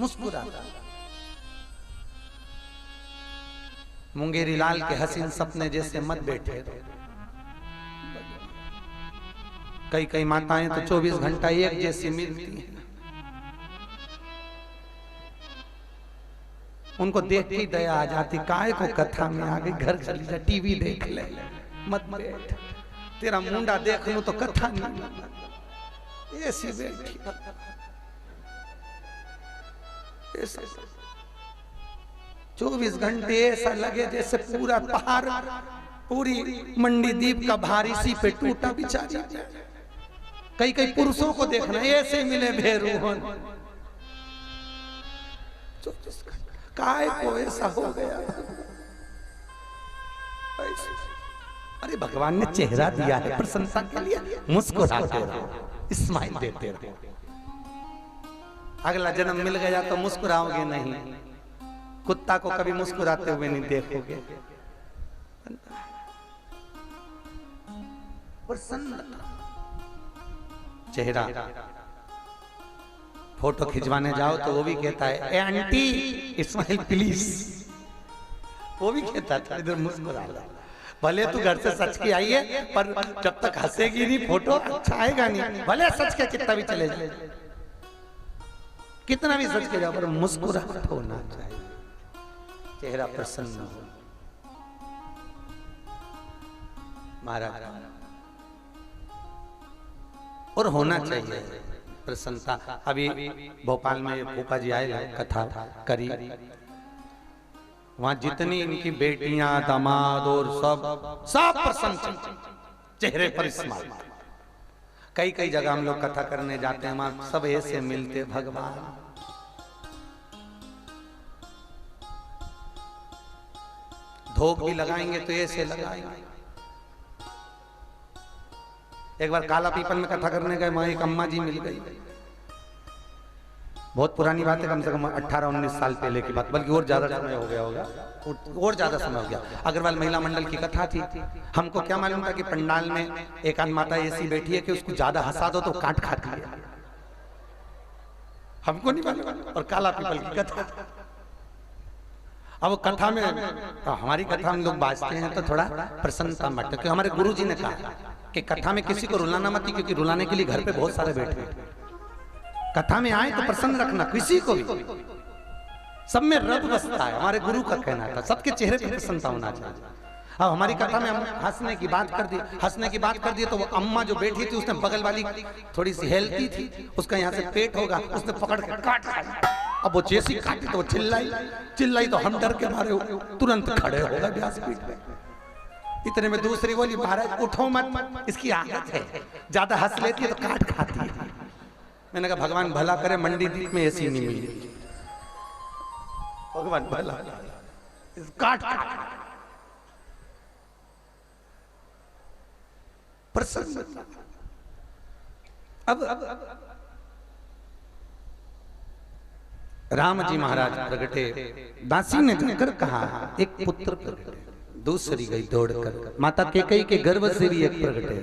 मुस्कुराता। मुंगेरी लाल के हसीन सपने जैसे मत बैठे। कई कई माताएं तो 24 घंटा एक जैसी मिलती हैं, उनको देख के दया आ जाती। काय को कथा में आ गई, घर चली जा, टीवी देख ले, मत बैठ, तेरा मुंडा देख लूं तो कथा नहीं, ऐसी बैठी। 24 घंटे ऐसा लगे जैसे पूरा पहाड़, पूरी मंडी द्वीप का भारी सी पे टूटा बिचारी। कई कई पुरुषों को देखना ऐसे मिले भेरू, काय को ऐसा हो गया। अरे भगवान ने चेहरा दिया है प्रशंसा के लिए, मुस्कुराते रहो, स्माइल देते रहो। अगला जन्म मिल गया तो मुस्कुराओगे नहीं, कुत्ता को कभी मुस्कुराते हुए नहीं देखोगे। प्रसन्नता चेहरा। फोटो खिंचवाने जाओ तो वो भी कहता है आंटी स्माइल प्लीज, वो भी कहता था इधर मुस्कुरा लो। भले तू घर से सच के आई है, पर जब तक हंसेगी नहीं फोटो अच्छा आएगा नहीं। भले सच के कितना भी चले जाए, कितना भी सच के जाओ, पर मुस्कुराहट होना चाहिए, चेहरा प्रसन्न हो। महाराज और होना चाहिए प्रसन्नता। अभी भोपाल में फूफा जी आए, कथा करी, वहां जितनी इनकी बेटियां दामाद और सब प्रसन्न, चेहरे पर स्माइल। कई कई जगह हम लोग कथा करने जाते हैं, वहां सब ऐसे मिलते भगवान। धोख भी लगाएंगे तो ऐसे लगाएंगे। एक बार काला पीपल में कथा करने गए, वहां एक अम्मा जी मिल गई। बहुत पुरानी बात है, कम से कम 18-19 साल पहले की बात, बल्कि और ज्यादा समय हो गया होगा, और ज्यादा समय हो गया। अग्रवाल महिला मंडल की कथा थी। हमको क्या मालूम था कि पंडाल में एक आध माता ऐसी बैठी है कि उसको ज्यादा हंसा दो तो काट खाती है, हमको नहीं मालूम। और काला पीपल की कथा। अब कथा में, हमारी कथा हम लोग बाजते हैं तो थोड़ा प्रसन्नता मत, क्योंकि हमारे गुरु जी ने कहा कि कथा में किसी को रुलाना मत, क्योंकि रुलाने के लिए घर पे बहुत सारे बैठे। कथा में आए तो प्रसन्न रखना किसी को भी, सब में रब बसता है, हमारे गुरु का कहना था। सबके चेहरे पर प्रसन्नता होना चाहिए। अब हमारी कथा में हम हंसने की बात कर दी, तो वो अम्मा जो बैठी थी उसने बगल वाली थोड़ी सी हेल्थी थी, उसका यहाँ से पेट होगा, उसने पकड़ के काट खाया। अब वो जैसी काटी तो वो चिल्लाई तो हम डर के मारे तुरंत खड़े हो गए व्यासपीठ पे। इतने में दूसरी बोली, महाराज उठो मत, इसकी आदत है, ज्यादा हंस लेती है तो काट खाती है। मैंने कहा भगवान भला करे, मंडी द्वीप में ऐसी नहीं मिली, भगवान भला काट प्रसन्न। अब राम जी महाराज प्रगटे, दासी ने जाकर कहा एक पुत्र प्रगटे, दूसरी गई दौड़कर। माता कैकेयी के गर्भ से भी एक प्रगटे,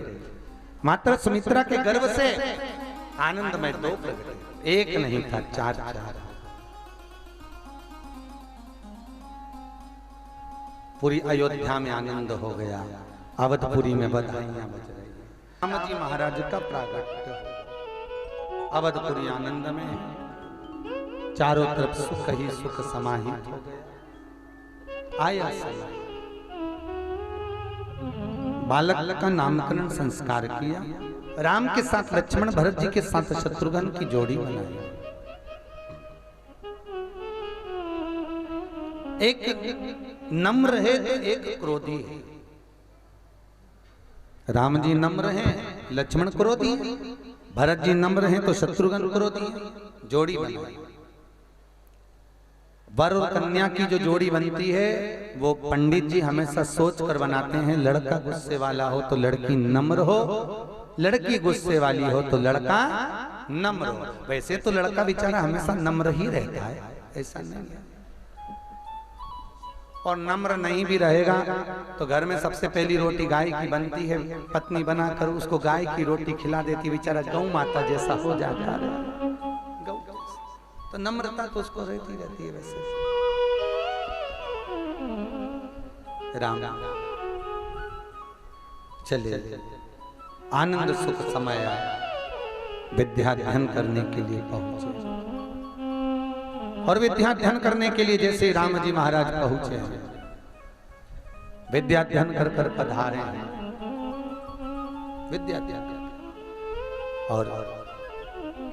माता सुमित्रा के गर्भ से आनंद में 2 प्रगटे, एक नहीं था 4। पूरी अयोध्या में आनंद हो गया, अवधपुरी में बधाइयां बज रही। राम जी महाराज का प्रागट्य, अवधपुरी आनंद में, चारों तरफ सुख ही सुख समाहित हो गया। आया समय, बालक का नामकरण संस्कार किया, राम के साथ लक्ष्मण, भरत जी के साथ शत्रुघ्न की जोड़ी बनाई। एक नम्र है तो एक क्रोधी है। राम जी नम्र हैं, लक्ष्मण क्रोधी, भरत जी नम्र हैं तो शत्रुघ्न क्रोधी, जोड़ी बनाई। वर और कन्या की जो जोड़ी बनती है वो पंडित जी हमेशा सोच कर बनाते हैं। लड़का गुस्से वाला हो तो लड़की नम्र हो, लड़की गुस्से वाली हो तो लड़का नम्र हो। वैसे तो लड़का बेचारा हमेशा नम्र ही रहता है, ऐसा नहीं है। और नम्र नहीं भी रहेगा तो घर में सबसे पहली रोटी गाय की बनती है, पत्नी बनाकर उसको गाय की रोटी खिला देती, बेचारा गौ माता जैसा हो जाता है। तो नम्रता तो उसको रहती रहती है वैसे। राम चले आनंद सुख समय आया, विद्या ध्यान करने के लिए पहुंचे। और विद्या ध्यान करने के लिए जैसे राम जी महाराज पहुंचे हैं, विद्या ध्यान कर कर पधारे हैं, विद्या ध्यान। और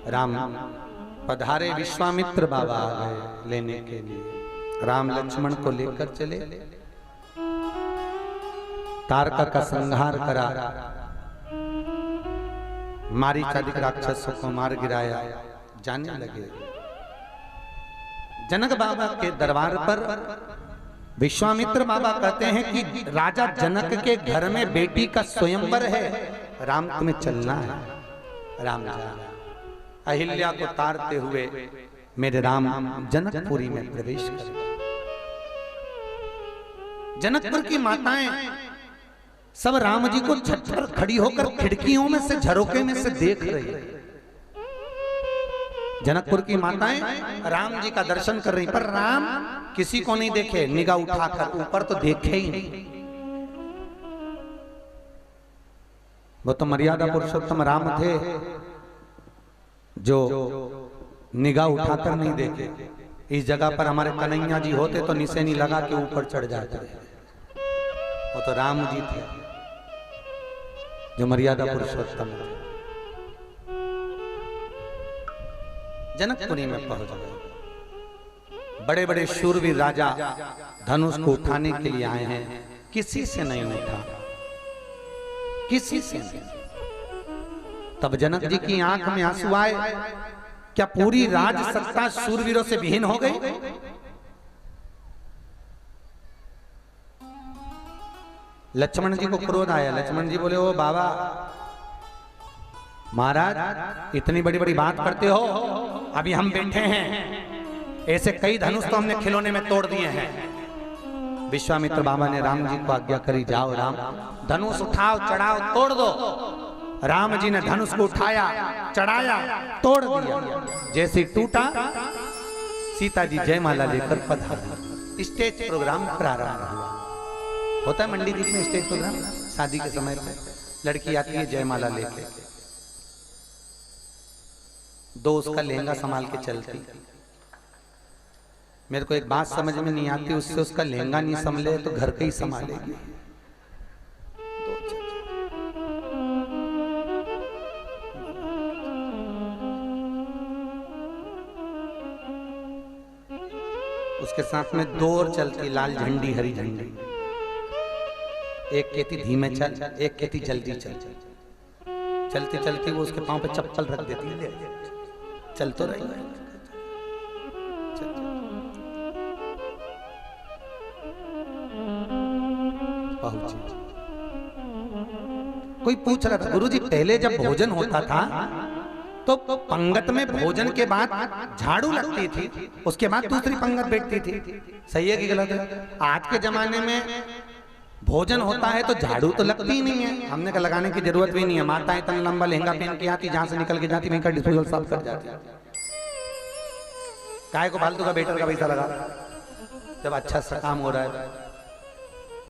राम पधारे, विश्वामित्र बाबा आ गए लेने के लिए। राम लक्ष्मण को लेकर चले, तारका का संहार करा, मारीचादिक राक्षसों को मार गिराया, जाने लगे। जनक बाबा के दरबार पर विश्वामित्र बाबा कहते हैं कि राजा जनक के घर में बेटी का स्वयंवर है, राम तुम्हें चलना है। राम जा, अहिल्या को तारते हुए मेरे राम जनकपुरी में प्रवेश कर। जनकपुर की माताएं सब राम जी को छत पर खड़ी होकर खिड़कियों में से, झरोके में से देख रही है। जनकपुर की माताएं राम जी का दर्शन कर रही, पर राम किसी को नहीं देखे, निगाह उठाकर ऊपर तो देखे ही नहीं। वो तो मर्यादा पुरुषोत्तम राम थे जो निगाह उठाकर नहीं देखे। इस जगह पर हमारे कन्हैया जी होते तो निशानी लगा के ऊपर चढ़ जाते। वो तो राम जी थे जो मर्यादा पुरुषोत्तम थे। जनकपुरी में पहुंच गए। बड़े बड़े शूरवीर राजा धनुष को उठाने के लिए आए हैं, किसी से नहीं उठा, किसी से नहीं। तब जनक जी की आंख में आंसू आए। क्या पूरी राज सत्ता शूरवीरों से विहीन हो गई? लक्ष्मण जी को क्रोध आया। लक्ष्मण जी बोले, ओ बाबा महाराज इतनी बड़ी बड़ी बात करते हो, अभी हम बैठे हैं, ऐसे कई धनुष तो हमने खिलौने में तोड़ दिए हैं। विश्वामित्र बाबा ने राम जी को आज्ञा करी, जाओ राम धनुष उठाओ, चढ़ाओ, तोड़ दो। राम जी ने धनुष को उठाया, चढ़ाया, तोड़ दिया। जैसे टूटा, सीता जी जयमाला लेकर पधारी। स्टेज प्रोग्राम प्रारंभ हुआ। होता है मंडी द्वीप में स्टेज प्रोग्राम, शादी के समय पे लड़की आती है जयमाला लेके, दो उसका लहंगा संभाल के चलती। मेरे को एक बात समझ में नहीं आती, उससे उसका लहंगा नहीं संभले तो घर के ही संभालेगी। उसके साथ में दो और चलती, लाल झंडी हरी झंडी। एक कहती धीमे चल, एक कहती जल्दी चल। चलती चलती वो उसके पांव पे चप्पल रख देती, चल तो रही। पहुंची। कोई पूछ रहा था, गुरुजी पहले जब भोजन होता था तो पंगत में भोजन के बाद झाड़ू लगती थी, उसके बाद दूसरी पंगत बैठती थी। सही है कि गलत है? आज के जमाने में भोजन होता है तो झाड़ू तो लगती ही नहीं है। हमने कहा लगाने की जरूरत भी नहीं है। माताएं इतना लंबा लहंगा पहन के आती, जहां से निकल के जाती वहीं का डिस्पोजल साफ कर जाती। काय को फालतू का बेटर का पैसा लगा, जब अच्छा सा काम हो रहा है।